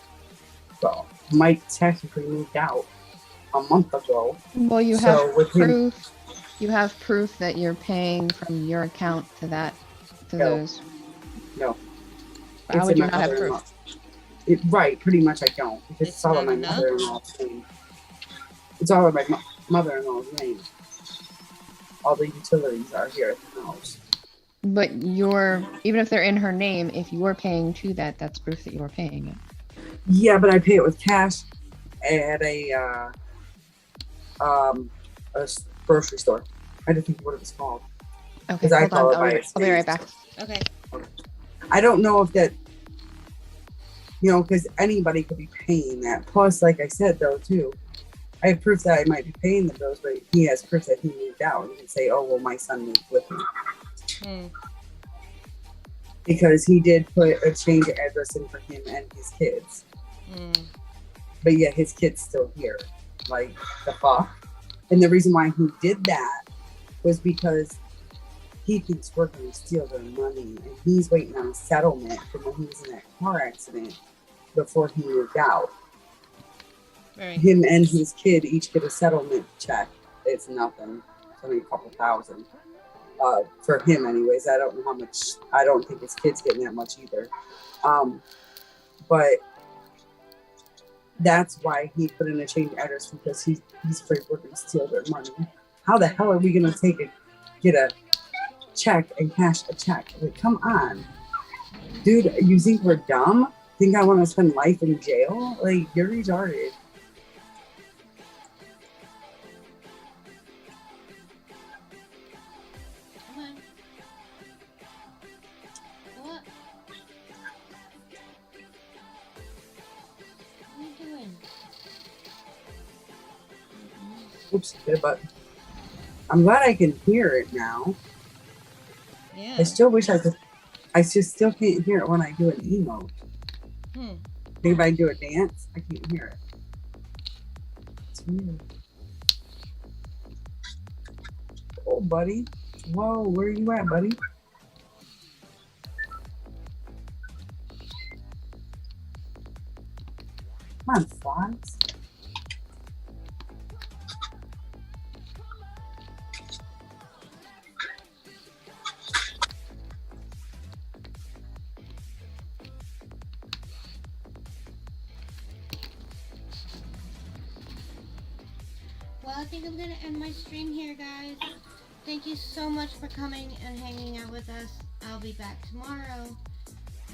J: So, Mike technically moved out a month ago.
E: Well, you
J: So
E: have
J: with him-
E: proof. You have proof that you're paying from your account to that, to
J: No.
E: those.
J: No.
E: How
J: It's
E: would
J: in
E: you
J: my
E: not have
J: mother-in-law.
E: proof?
J: Right, pretty much I don't. Because it's all
A: not
J: in my
A: enough?
J: mother-in-law's name. It's all in my mother-in-law's name. All the utilities are here at the house.
E: But even if they're in her name, if you're paying to that, that's proof that you're paying it.
J: Yeah, but I pay it with cash at a grocery store. I don't think what it was called.
E: Okay,
J: 'Cause I
E: hold
J: call
E: on.
J: it by its
E: I'll be right
J: name.
E: back.
A: Okay.
J: I don't know if that, because anybody could be paying that. Plus, like I said, though, too, I have proof that I might be paying the bills, but he has proof that he moved out. He can say, oh, well, my son moved with me.
A: Hmm.
J: Because he did put a change of address in for him and his kids.
A: Mm.
J: But yet his kid's still here. Like, the fuck? And the reason why he did that was because he thinks we're going to steal their money, and he's waiting on a settlement from when he was in that car accident before he moved out.
A: Right.
J: Him and his kid each get a settlement check. It's nothing. It's only a couple thousand. For him, anyways. I don't know how much. I don't think his kid's getting that much either. But that's why he put in a change of address, because he's afraid we're going to steal their money. How the hell are we going to get a check and cash a check? Like, come on, dude. You think we're dumb? Think I want to spend life in jail? Like, you're retarded. Oops, hit a button. I'm glad I can hear it now.
A: Yeah.
J: I still wish I could. I just still can't hear it when I do an emote.
A: Hmm.
J: I think if I do a dance, I can't hear it. It's weird. Oh, buddy. Whoa, where are you at, buddy? Come on, flies.
A: Well, I think I'm gonna end my stream here, guys. Thank you so much for coming and hanging out with us. I'll be back tomorrow.